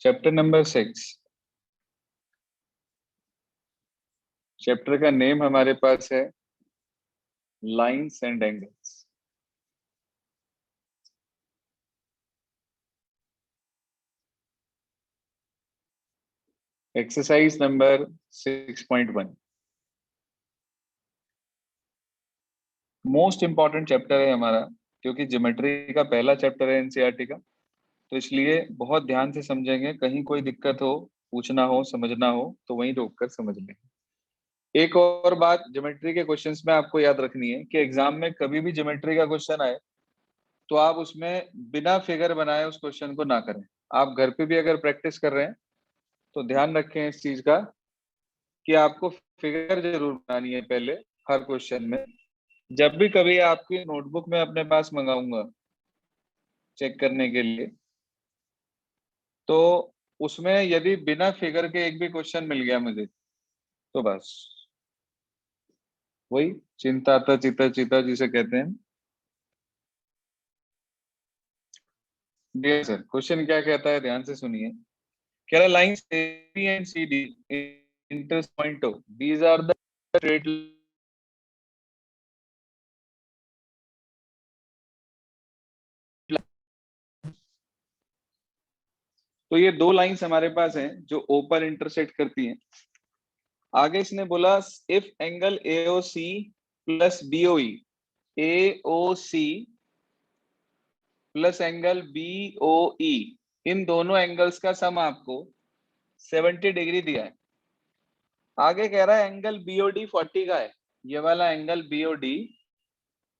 Chapter number 6। Chapter का name हमारे पास है lines and angles. Exercise number 6.1 most important chapter है हमारा, क्योंकि ज्योमेट्री का पहला चैप्टर है एनसीईआरटी का। तो इसलिए बहुत ध्यान से समझेंगे, कहीं कोई दिक्कत हो, पूछना हो, समझना हो तो वहीं रोक कर समझ लें। एक और बात ज्योमेट्री के क्वेश्चंस में आपको याद रखनी है कि एग्जाम में कभी भी ज्योमेट्री का क्वेश्चन आए तो आप उसमें बिना फिगर बनाए उस क्वेश्चन को ना करें। आप घर पे भी अगर प्रैक्टिस कर रहे हैं तो ध्यान रखें इस चीज का कि आपको फिगर जरूर बनानी है पहले हर क्वेश्चन में। जब भी कभी आपकी नोटबुक में अपने पास मंगाऊंगा चेक करने के लिए, तो उसमें यदि बिना फिगर के एक भी क्वेश्चन मिल गया मुझे तो बस वही चिंता चिता चिता जिसे कहते हैं। डियर सर, क्वेश्चन क्या कहता है, ध्यान से सुनिए। कह रहा lines A B and C D intersect point O, these are the straight. तो ये दो लाइंस हमारे पास हैं जो ओ पर इंटरसेक्ट करती हैं। आगे इसने बोला if angle AOC plus BOE, AOC plus angle BOE, इन दोनों एंगल्स का सम आपको 70 डिग्री दिया है। आगे कह रहा है एंगल बीओडी 40 का है, ये वाला एंगल बीओडी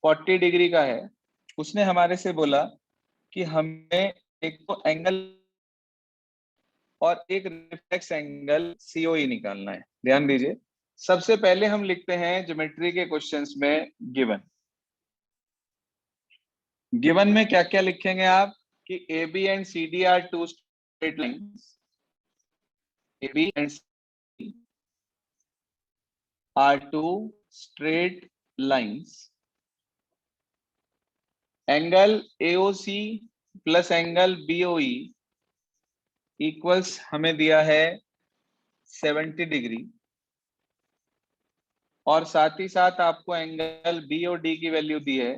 40 डिग्री का है। उसने हमारे से बोला कि हमें एक तो एंगल और एक रिफ्लेक्स एंगल सीओई निकालना है। ध्यान दीजिए, सबसे पहले हम लिखते हैं ज्योमेट्री के क्वेश्चंस में गिवन। गिवन में क्या क्या लिखेंगे आप कि A B and C D are two straight lines, A B and C are two straight lines, angle AOC plus angle BOE equals हमें दिया है 70 डिग्री, और साथ ही साथ आपको एंगल बी और डी की वैल्यू दी है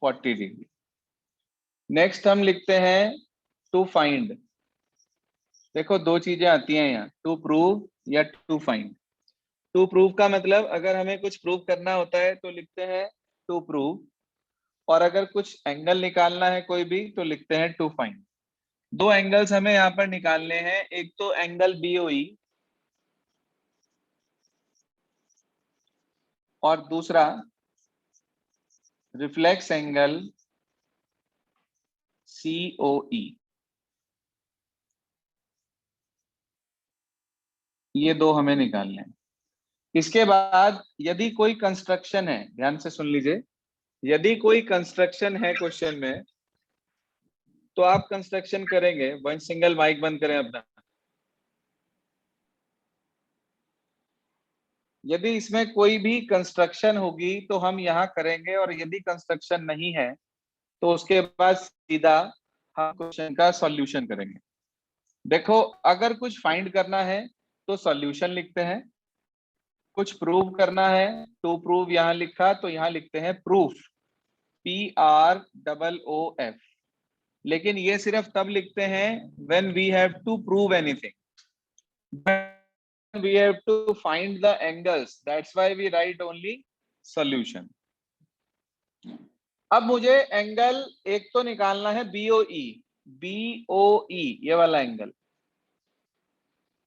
40 डिग्री। नेक्स्ट हम लिखते हैं टू फाइंड। देखो दो चीजें आती हैं यहाँ, टू प्रूव या टू फाइंड। टू प्रूव का मतलब अगर हमें कुछ प्रूव करना होता है तो लिखते हैं टू प्रूव, और अगर कुछ एंगल निकालना है कोई भी तो लिखते हैं टू फाइंड। दो एंगल्स हमें यहाँ पर निकालने हैं, एक तो एंगल बीओई और दूसरा रिफ्लेक्स एंगल सीओई। ये दो हमें निकालने हैं। इसके बाद यदि कोई कंस्ट्रक्शन है, ध्यान से सुन लीजिए, यदि कोई कंस्ट्रक्शन है क्वेश्चन में तो आप कंस्ट्रक्शन करेंगे। वन सिंगल माइक बंद करें अपना। यदि इसमें कोई भी कंस्ट्रक्शन होगी तो हम यहाँ करेंगे, और यदि कंस्ट्रक्शन नहीं है तो उसके बाद सीधा हम क्वेश्चन का सॉल्यूशन करेंगे। देखो, अगर कुछ फाइंड करना है तो सॉल्यूशन लिखते हैं, कुछ प्रूव करना है टू प्रूव यहाँ लिखा तो यहाँ लिखते हैं प्रूफ, PROOF। लेकिन ये सिर्फ तब लिखते हैं when we have to prove anything, when we have to find the angles, that's why we write only solution। अब मुझे एंगल एक तो निकालना है BOE, BOE ये वाला एंगल।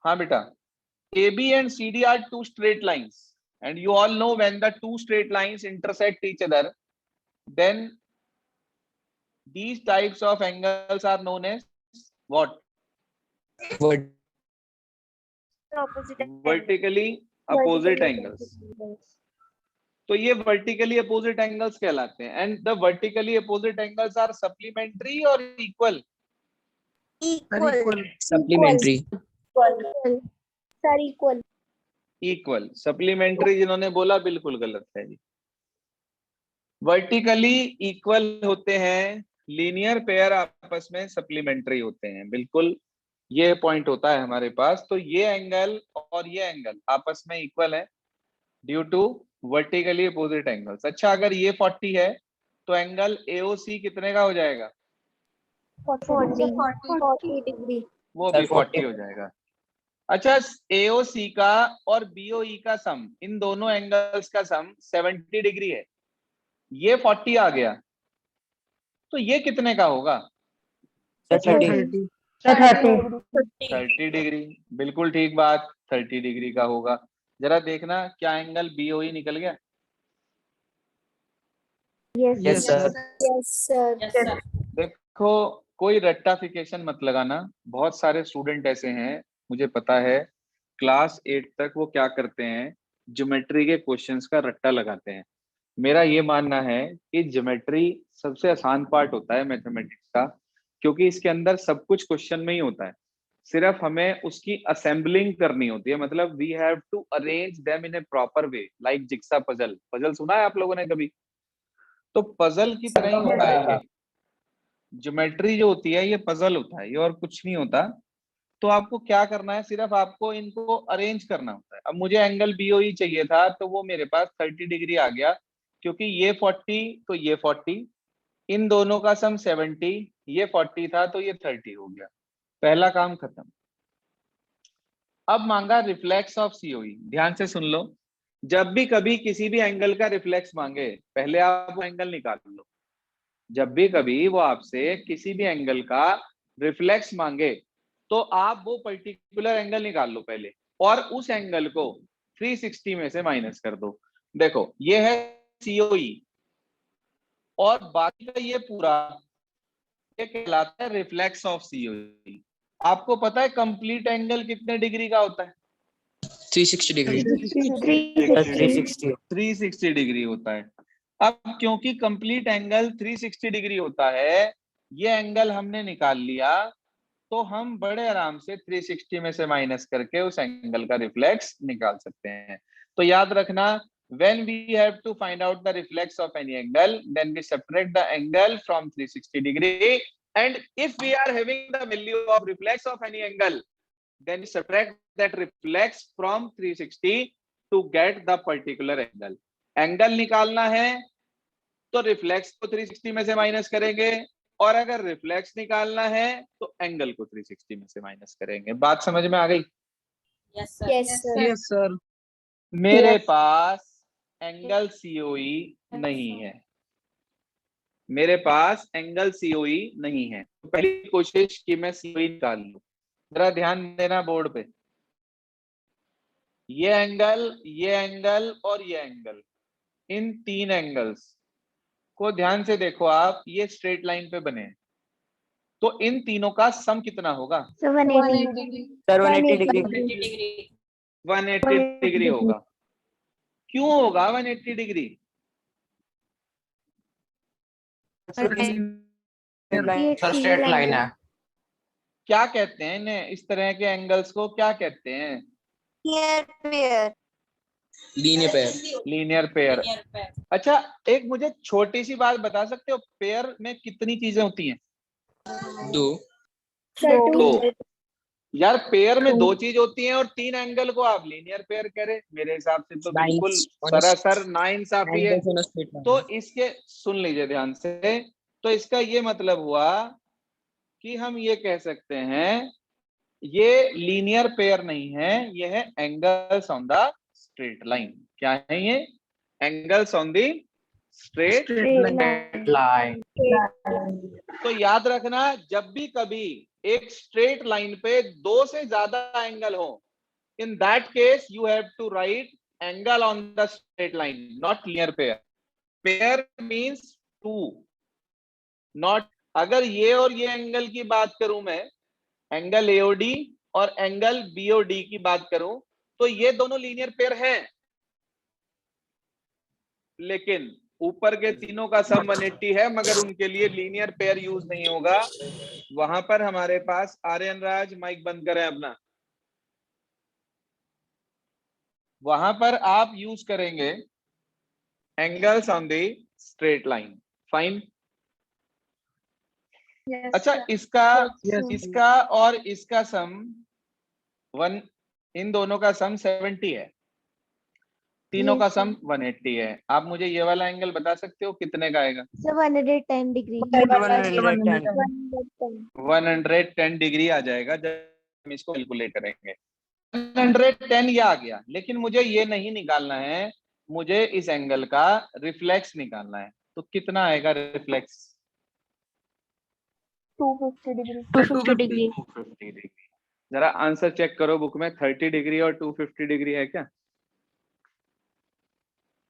हाँ बेटा, AB and CD are two straight lines, and you all know when the two straight lines intersect each other, then these types of angles are known as what? Vertically opposite angles। तो ये vertically opposite angles कहलाते हैं। And the vertically opposite angles are supplementary और equal? Equal supplementary sir, equal. Equal. Supplementary जिन्होंने बोला बिल्कुल गलत है जी। वर्टिकली इक्वल होते हैं, लीनियर पेयर आपस में सप्लीमेंट्री होते हैं। बिल्कुल ये पॉइंट होता है हमारे पास। तो ये एंगल और ये एंगल आपस में इक्वल है due to vertically opposite angles. अच्छा, अगर ये 40 है तो एंगल AOC कितने का हो जाएगा? 40 डिग्री। वो भी 40 हो जाएगा। अच्छा, AOC का और BOE का सम, इन दोनों एंगल्स का सम 70 डिग्री है। ये 40 आ गया तो ये कितने का होगा? 30 30 डिग्री। बिल्कुल ठीक बात, 30 डिग्री का होगा। जरा देखना क्या एंगल BOE निकल गया? Yes sir. Yes sir. देखो, कोई रट्टाफिकेशन मत लगाना। बहुत सारे स्टूडेंट ऐसे हैं, मुझे पता है, क्लास 8 तक वो क्या करते हैं, ज्योमेट्री के क्वेश्चंस का रट्टा लगाते हैं। मेरा ये मानना है कि ज्योमेट्री सबसे आसान पार्ट होता है मैथमेटिक्स का, क्योंकि इसके अंदर सब कुछ क्वेश्चन में ही होता है। सिर्फ हमें उसकी असेंबलिंग करनी होती है, मतलब we have to arrange them in a proper way, like jigsaw puzzle. Puzzle सुना है आप लोगों ने कभी? तो पजल की तरह ही होता है ये। ज्योमेट्री जो होती है ये पजल होता है, ये और कुछ नहीं होता। तो आपको क्या करना है, सिर्फ आपको इनको अरेंज करना होता है। अब मुझे एंगल BOE चाहिए था तो वो मेरे पास 30 डिग्री आ गया, क्योंकि ये 40 तो ये 40, इन दोनों का सम 70, ये 40 था तो ये 30 हो गया। पहला काम खत्म। अब मांगा रिफ्लेक्स ऑफ COE। ध्यान से सुन लो, जब भी कभी किसी भी एंगल का रिफ्लेक्स मांगे, पहले आप वो एंगल निकाल लो। जब भी कभी वो आपसे किसी भी एंगल का रिफ्लेक्स मांगे तो आप वो पर्टिकुलर एंगल निकाल लो पहले, और उस एंगल को 360 में से माइनस कर दो। देखो ये है COE और बाकी का ये पूरा, ये कहलाता है रिफ्लेक्स ऑफ COE। आपको पता है कंप्लीट एंगल कितने डिग्री का होता है? 360 डिग्री। 360 डिग्री होता है। अब क्योंकि कंप्लीट एंगल 360 डिग्री होता है, ये एंगल हमने निकाल लिया, तो हम बड़े आराम से 360 में से माइनस करके उस एंगल का रिफ्लेक्स निकाल सकते हैं। तो याद रखना, when we have to find out the reflex of any angle, then we subtract the angle from 360 degree, and if we are having the value of reflex of any angle, then we subtract that reflex from 360 to get the particular angle. Angle निकालना है तो reflex को 360 में से minus करेंगे, और अगर reflex निकालना है तो एंगल को 360 में से माइनस करेंगे। बात समझ में आ गई? Yes sir. मेरे पास एंगल COE नहीं है, मेरे पास एंगल COE नहीं है। तो पहली कोशिश कि मैं COE निकाल लूं। जरा ध्यान देना बोर्ड पे, ये एंगल और ये एंगल, इन तीन एंगल्स को ध्यान से देखो आप, ये स्ट्रेट लाइन पे बने हैं। तो इन तीनों का सम कितना होगा? 180 डिग्री। 180 डिग्री होगा। क्यों होगा 180 डिग्री? सर स्ट्रेट लाइन है। क्या कहते हैं इन्हें, इस तरह के एंगल्स को क्या कहते हैं? Linear pair. अच्छा, एक मुझे छोटी सी बात बता सकते हो, पेयर में कितनी चीजें होती हैं? दो। यार पेयर में दो चीज होती हैं और तीन एंगल को आप लीनियर पेयर कह रहे? मेरे हिसाब से तो बिल्कुल सरासर नाइंसाफी है। तो इसके सुन लीजिए ध्यान से, तो इसका ये मतलब हुआ कि हम ये कह सकते हैं ये लीनियर पेयर नहीं है, ये है angles on the straight line. क्या है ये? Angles on the straight line. तो याद रखना, जब भी कभी एक स्ट्रेट लाइन पे दो से ज्यादा एंगल हो, in that case you have to write angle on the straight line, not linear pair. Pair means two, not, अगर ये और ये एंगल की बात करूं मैं, एंगल AOD और एंगल BOD की बात करूं, तो ये दोनों लीनियर पेयर हैं, लेकिन ऊपर के तीनों का सम 180 है, मगर उनके लिए लीनियर पेयर यूज नहीं होगा। वहां पर हमारे पास आर्यन राज, माइक बंद करें अपना, वहां पर आप यूज करेंगे angles on the straight line. Fine. अच्छा, इसका Yes, इसका और इसका सम 1, इन दोनों का सम 70 है, तीनों का सम 180 है। आप मुझे ये वाला एंगल बता सकते हो कितने का आएगा? 110 degree. 110 डिग्री आ जाएगा जब हम इसको कैलकुलेट करेंगे। 110 ये आ गया, लेकिन मुझे ये नहीं निकालना है, मुझे इस एंगल का रिफ्लेक्स निकालना है। तो कितना आएगा रिफ्लेक्स? 250 degree. 250 degree. 250 डिग्री। जरा आंसर चेक करो बुक में, 30 डिग्री और 250 डिग्री है क्या?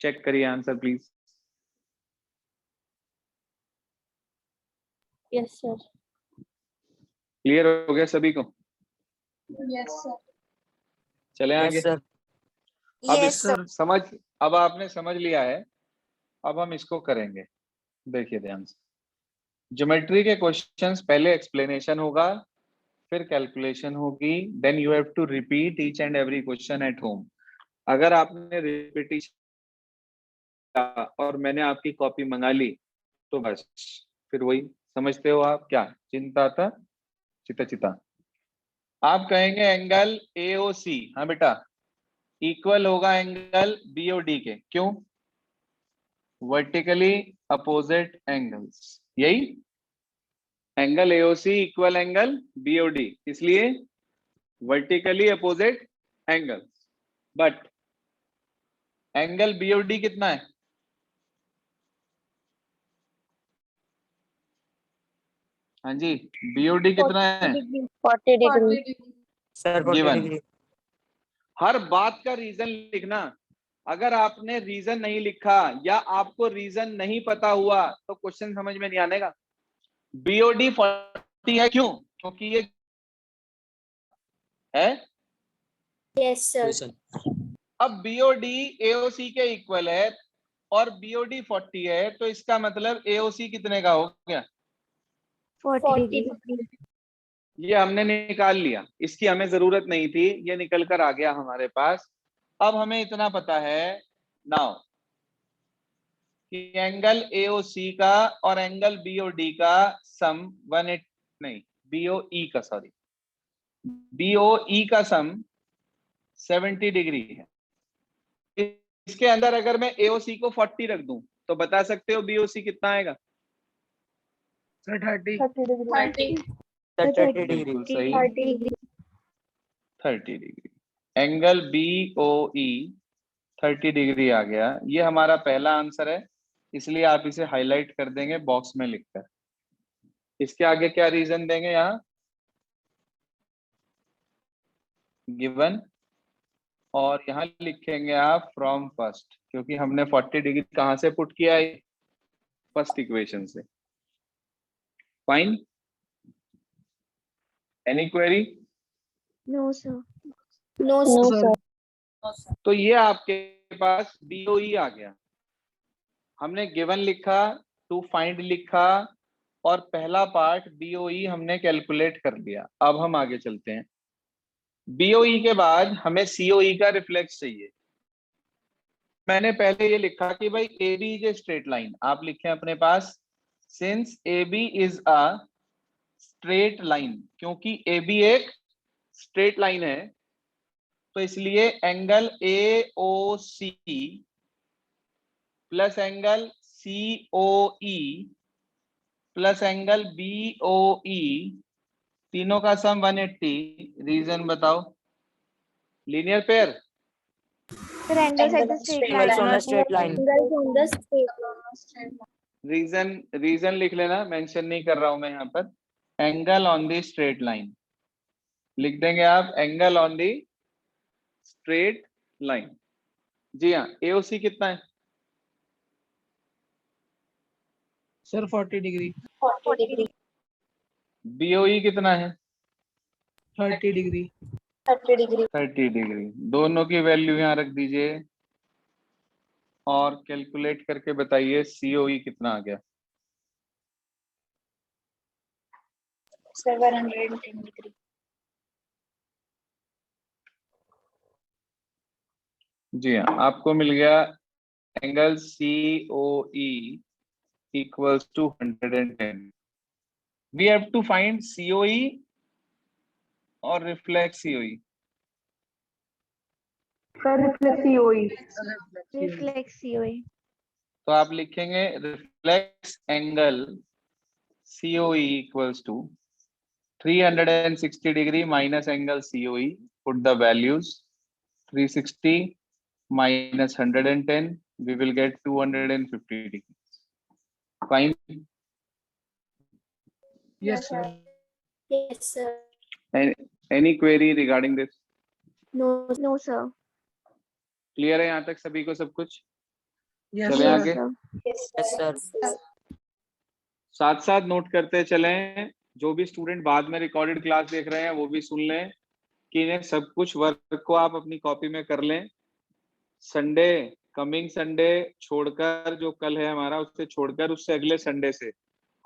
चेक करिए answer please. Yes, sir. Clear हो गया सभी को? Yes, sir. चले आगे। Yes, sir. अब Yes, sir. अब आपने समझ लिया है, अब हम इसको करेंगे। देखिए ध्यान से, ज्योमेट्री के क्वेश्चंस पहले एक्सप्लेनेशन होगा, फिर कैलकुलेशन होगी, then you have to repeat each and every question at home. अगर आपने रिपीटिशन और मैंने आपकी कॉपी मंगा ली तो बस फिर वही समझते हो आप, क्या चिंता था चिता चिता। आप कहेंगे एंगल AOC, हाँ बेटा, इक्वल होगा एंगल BOD के। क्यों? वर्टिकली अपोजिट एंगल्स, यही angle AOC equal angle BOD, इसलिए vertically opposite angles. But angle BOD कितना है? हाँ जी, BOD कितना है? 40 degree. Sir, 40 given. degree. हर बात का रीजन लिखना। अगर आपने रीजन नहीं लिखा या आपको रीजन नहीं पता हुआ तो क्वेश्चन समझ में नहीं आनेगा। BOD 40 है, क्यों? क्योंकि ये है। Yes, sir. Yes, sir. अब BOD AOC के इक्वल है और BOD 40 है, तो इसका मतलब AOC कितने का हो गया? 40 degree. ये हमने निकाल लिया, इसकी हमें जरूरत नहीं थी, ये निकल कर आ गया हमारे पास। अब हमें इतना पता है नाउ कि एंगल AOC का और एंगल BOD का सम 180 नहीं, BOE का, सॉरी, BOE का सम 70 डिग्री है। इसके अंदर अगर मैं AOC को 40 रख दूं तो बता सकते हो BOC कितना आएगा? 30 Sir, 30 degree. बिल्कुल सही, 30 degree. 30 degree. Angle BOE 30 degree आ गया। ये हमारा पहला आंसर है, इसलिए आप इसे हाईलाइट कर देंगे बॉक्स में लिखकर। इसके आगे क्या रीजन देंगे? यहाँ गिवन, और यहाँ लिखेंगे आप फ्रॉम फर्स्ट, क्योंकि हमने 40 डिग्री कहां से पुट किया है? फर्स्ट इक्वेशन से। Fine, any query? No, sir. No, sir. तो ये आपके पास BOE आ गया। हमने गिवन लिखा, टू फाइंड लिखा, और पहला पार्ट BOE हमने कैलकुलेट कर लिया। अब हम आगे चलते हैं। BOE के बाद हमें COE का रिफ्लेक्स चाहिए। मैंने पहले ये लिखा कि भाई AB is a straight line, आप लिखें अपने पास since AB is a straight line, क्योंकि AB एक स्ट्रेट लाइन है, तो इसलिए angle AOC plus angle COE plus angle BOE, तीनों का सम 180। रीजन बताओ? Linear pair, Sir, angles at the straight line. Angles on the straight line. Angles on the straight line. Reason लिख लेना, mention नहीं कर रहा हूं मैं यहाँ पर। Angle on the straight line लिख देंगे आप, angle on the straight line. जी हाँ, AOC कितना है? Sir 40 degree. 40 degree. BOE कितना है? 30 डिग्री। 30 degree. 30 डिग्री। दोनों की वैल्यू यहाँ रख दीजिए और कैलकुलेट करके बताइए COE कितना आ गया? Sir, 110 degree. जी हाँ, आपको मिल गया angle COE equals to 110। We have to find COE और reflex COE. Sir, reflex COE. Reflex COE. तो आप लिखेंगे reflex angle COE equals to 360 degree minus angle COE. Put the values. 360 minus 110, we will get 250 degrees. Fine. Yes, sir. Yes, sir. Any query regarding this? No, no, sir. Clear है यहाँ तक सभी को सब कुछ? Yes, चलें sir. आगे? Yes, Yes, sir. साथ साथ नोट करते चलें. जो भी स्टूडेंट बाद में रिकॉर्डेड क्लास देख रहे हैं वो भी सुन लें कि इन्हें सब कुछ वर्क को आप अपनी कॉपी में कर लें. संडे, कमिंग संडे छोड़कर, जो कल है हमारा, उससे छोड़कर उससे अगले संडे से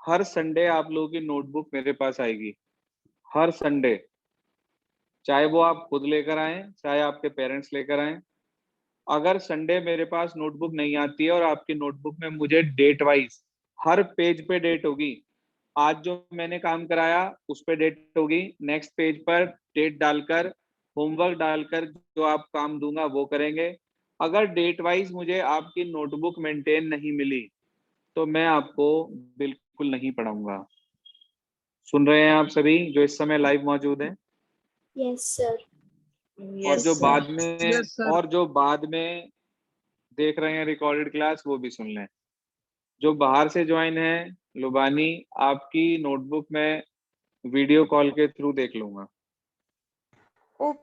हर संडे आप लोगों की नोटबुक मेरे पास आएगी. हर संडे, चाहे वो आप खुद लेकर आए, चाहे आपके पेरेंट्स लेकर आए. अगर संडे मेरे पास नोटबुक नहीं आती है और आपकी नोटबुक में मुझे डेट वाइज हर पेज पे डेट होगी, आज जो मैंने काम कराया उस पे डेट होगी, नेक्स्ट पेज पर डेट डालकर, होमवर्क डालकर जो आप काम दूंगा वो करेंगे. अगर डेट वाइज मुझे आपकी नोटबुक मेंटेन नहीं मिली तो मैं आपको बिल्कुल नहीं पढ़ाऊंगा. सुन रहे हैं आप सभी जो इस समय लाइव मौजूद हैं? Yes, sir. और जो sir. बाद में Yes, sir. और जो बाद में देख रहे हैं रिकॉर्डेड क्लास वो भी सुन लें. जो बाहर से ज्वाइन है, लुबानी, आपकी नोटबुक में वीडियो कॉल के थ्रू देख लूंगा. Oh,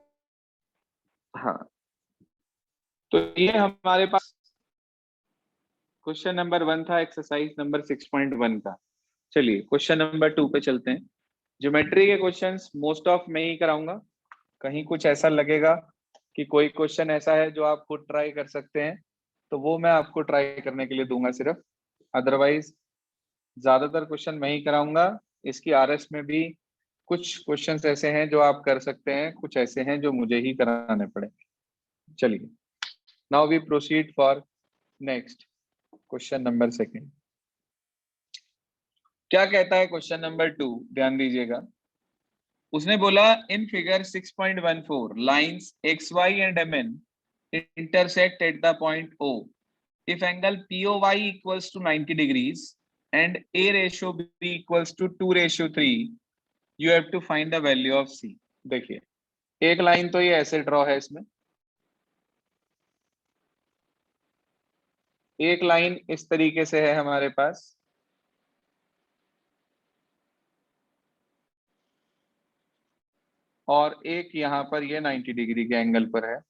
हाँ, तो ये हमारे पास क्वेश्चन नंबर 1 था, एक्सरसाइज नंबर 6.1 का. चलिए क्वेश्चन नंबर 2 पे चलते हैं. ज्योमेट्री के क्वेश्चंस मोस्ट ऑफ मैं ही कराऊंगा. कहीं कुछ ऐसा लगेगा कि कोई क्वेश्चन ऐसा है जो आप खुद ट्राई कर सकते हैं तो वो मैं आपको ट्राई करने के लिए दूंगा सिर्फ. अदरवाइज ज्यादातर क्वेश्चन मैं ही कराऊंगा. इसकी आरएस में भी कुछ क्वेश्चंस ऐसे हैं जो आप कर सकते हैं, कुछ ऐसे हैं जो मुझे ही कराने पड़ेंगे. चलिए, now we proceed for next question number 2. क्या कहता है क्वेश्चन नंबर 2? ध्यान दीजिएगा. उसने बोला in figure 6.14 lines XY and MN intersect at the point O. If angle POY equals to 90 degrees and A ratio B equals to 2:3, you have to find the value of C. देखिए, एक line तो ये ऐसे draw है, इसमें एक line इस तरीके से है हमारे पास, और एक यहाँ पर ये 90 डिग्री के एंगल पर है.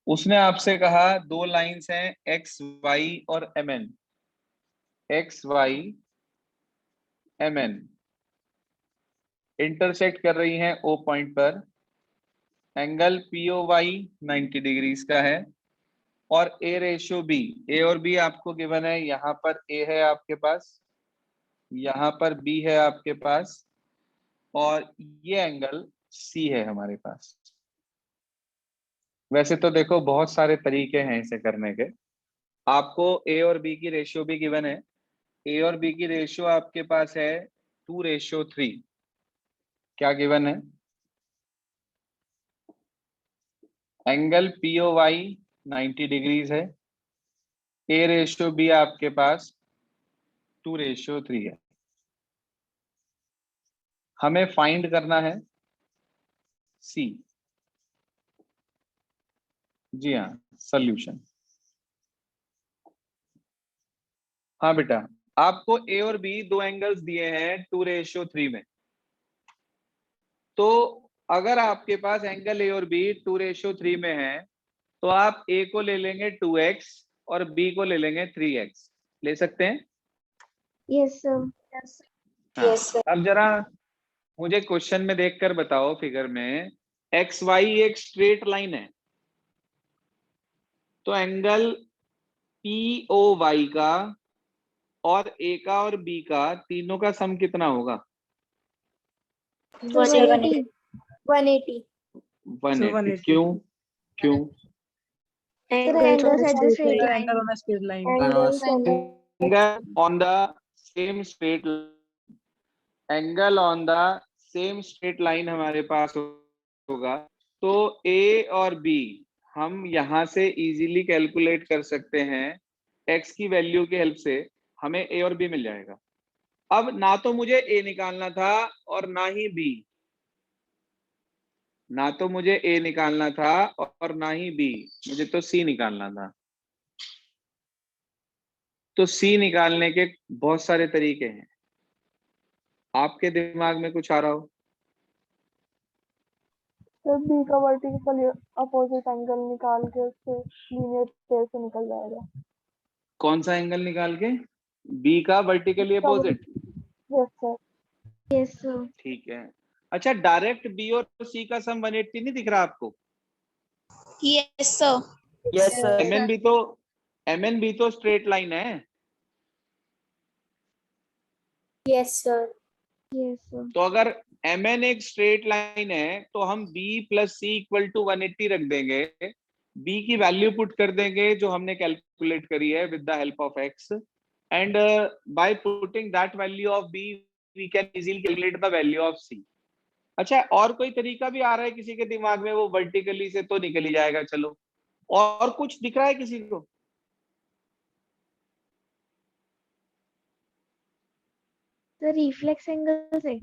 उसने आपसे कहा दो लाइंस हैं XY और MN. XY MN इंटरसेक्ट कर रही हैं O पॉइंट पर. एंगल POY 90 डिग्रीज का है और A रेशियो B, A और B आपको गिवन है. यहाँ पर A है आपके पास, यहाँ पर B है आपके पास, और ये एंगल C है हमारे पास. वैसे तो देखो बहुत सारे तरीके हैं इसे करने के. आपको A और B की रेशियो भी गिवन है. A और B की रेशियो आपके पास है 2:3. क्या गिवन है? एंगल POY 90 डिग्रीज है, A रेशियो B आपके पास 2:3 है. हमें फाइंड करना है C. जी हाँ, सॉल्यूशन. हाँ बेटा, आपको A और B दो एंगल्स दिए हैं 2:3 में. तो अगर आपके पास एंगल A और B 2:3 में है तो आप A को ले लेंगे 2x और B को ले लेंगे 3x. ले सकते हैं? yes, sir. हाँ. अब जरा मुझे क्वेश्चन में देखकर बताओ, फिगर में XY एक स्ट्रेट लाइन है, तो एंगल POY का और A का और B का तीनों का सम कितना होगा? 180. 180. 180. क्यों? क्यों? Angles at the straight line. Angle on a straight line. Angles on the Angle on the same straight angle on the same straight line हमारे पास होगा, तो ए और बी हम यहां से इजीली कैलकुलेट कर सकते हैं। एक्स की वैल्यू के हेल्प से हमें ए और बी मिल जाएगा। अब ना तो मुझे ए निकालना था और ना ही बी, ना तो मुझे ए निकालना था और ना ही बी, मुझे तो सी निकालना था। तो सी निकालने के बहुत सारे तरीके हैं, आपके दिमाग में कुछ आ रहा हो? सर बी का वर्टिकल अपोजिट एंगल निकाल के उससे लीनियर पेयर से निकल जाएगा। कौन सा एंगल निकाल के? बी का vertically opposite? Yes sir. Yes, sir. ठीक है। अच्छा, डायरेक्ट बी और सी का सम 180 नहीं दिख रहा आपको? Yes, sir. Yes, sir. MN भी तो स्ट्रेट लाइन है। Yes, sir. Yes, sir. तो अगर mn एक स्ट्रेट लाइन है तो हम b plus C equal to 180 रख देंगे, b की वैल्यू पुट कर देंगे जो हमने कैलकुलेट करी है with the help of x, and by putting that value of b we can easily calculate the value of c। अच्छा, और कोई तरीका भी आ रहा है किसी के दिमाग में? वो वर्टिकली से तो निकल ही जाएगा, चलो और कुछ दिख रहा है किसी को? The reflex angle से.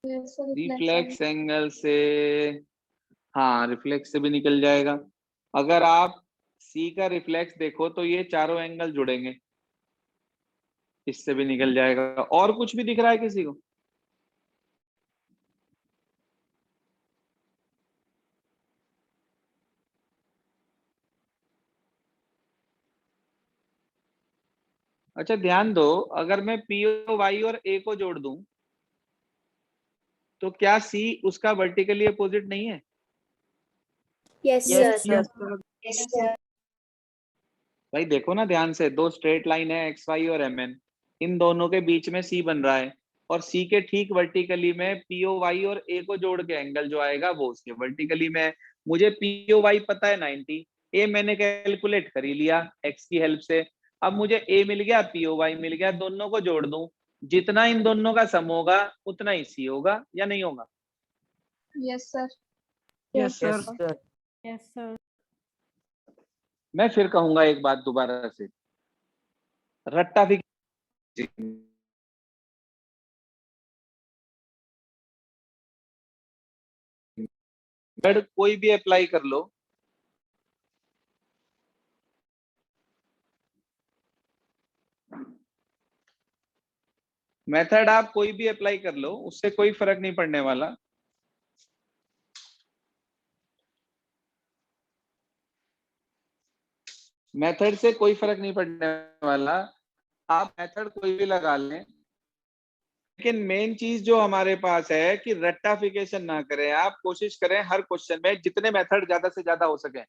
रिफ्लेक्स एंगल से, हाँ रिफ्लेक्स से भी निकल जाएगा। अगर आप सी का रिफ्लेक्स देखो तो ये चारों एंगल जुड़ेंगे, इससे भी निकल जाएगा। और कुछ भी दिख रहा है किसी को? अच्छा ध्यान दो, अगर मैं पी ओ वाई और ए को जोड़ दूं तो क्या सी उसका वर्टिकली अपोजिट नहीं है? Yes, Yes, sir. sir. Yes, sir. भाई देखो ना ध्यान से, दो स्ट्रेट लाइन है एक्स वाई और एम एन, इन दोनों के बीच में सी बन रहा है और सी के ठीक वर्टिकली में पी ओ वाई और ए को जोड़ के एंगल जो आएगा वो उसके वर्टिकली में है। मुझे पी ओ वाई पता है 90, ए मैंने कैलकुलेट कर ही लिया एक्स की हेल्प से। अब मुझे ए मिल गया, पी ओ वाई मिल गया, दोनों को जोड़ दूं, जितना इन दोनों का सम होगा उतना ही सी होगा या नहीं होगा? Yes sir. Yes, sir. Yes, sir. Yes sir. मैं फिर कहूंगा एक बात दोबारा से, रट्टा भी कोई भी अप्लाई कर लो, मेथड आप कोई भी अप्लाई कर लो, उससे कोई फर्क नहीं पड़ने वाला। मेथड से कोई फर्क नहीं पड़ने वाला, आप मेथड कोई भी लगा लें, लेकिन मेन चीज जो हमारे पास है कि रट्टाफिकेशन ना करें। आप कोशिश करें हर क्वेश्चन में जितने मेथड ज्यादा से ज्यादा हो सके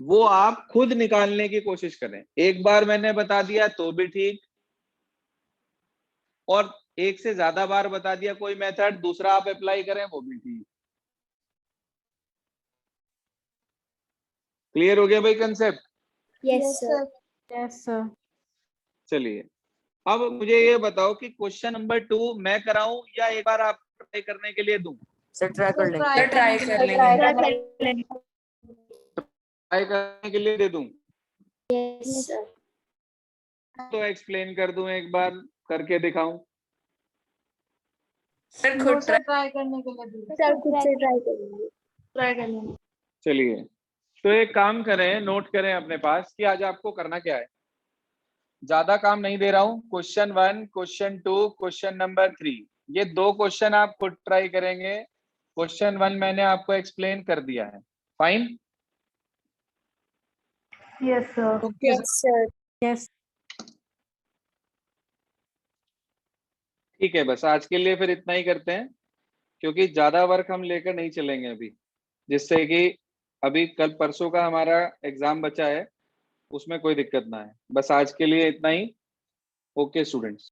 वो आप खुद निकालने की कोशिश करें। एक बार मैंने बता दिया तो भी ठीक, और एक से ज्यादा बार बता दिया कोई मेथड, दूसरा आप अप्लाई करें वो भी ठीक। क्लियर हो गया भाई concept? Yes, sir. Yes sir. चलिए, अब मुझे ये बताओ कि क्वेश्चन नंबर 2 मैं कराऊं या एक बार आप ट्राई करने के लिए दूं? Sir, try कर लेंगे. ट्राई कर लेंगे। ट्राई करने के लिए दे दूं Yes, sir. तो एक्सप्लेन कर दूं, एक बार करके दिखाऊं? सर खुद ट्राई करने के लिए Sir, खुद से try करेंगे. ट्राई कर लेंगे। चलिए, तो एक काम करें, नोट करें अपने पास कि आज आपको करना क्या है। ज्यादा काम नहीं दे रहा हूं। क्वेश्चन 1, क्वेश्चन 2, क्वेश्चन नंबर 3, ये 2 क्वेश्चन आप खुद ट्राई करेंगे। क्वेश्चन 1 मैंने आपको एक्सप्लेन कर दिया है। Fine? Yes sir. Yes, sir. Yes. ठीक है, बस आज के लिए फिर इतना ही करते हैं, क्योंकि ज्यादा वर्क हम लेकर नहीं चलेंगे अभी, जिससे कि अभी कल परसों का हमारा एग्जाम बचा है, उसमें कोई दिक्कत ना है। बस आज के लिए इतना ही। Okay students.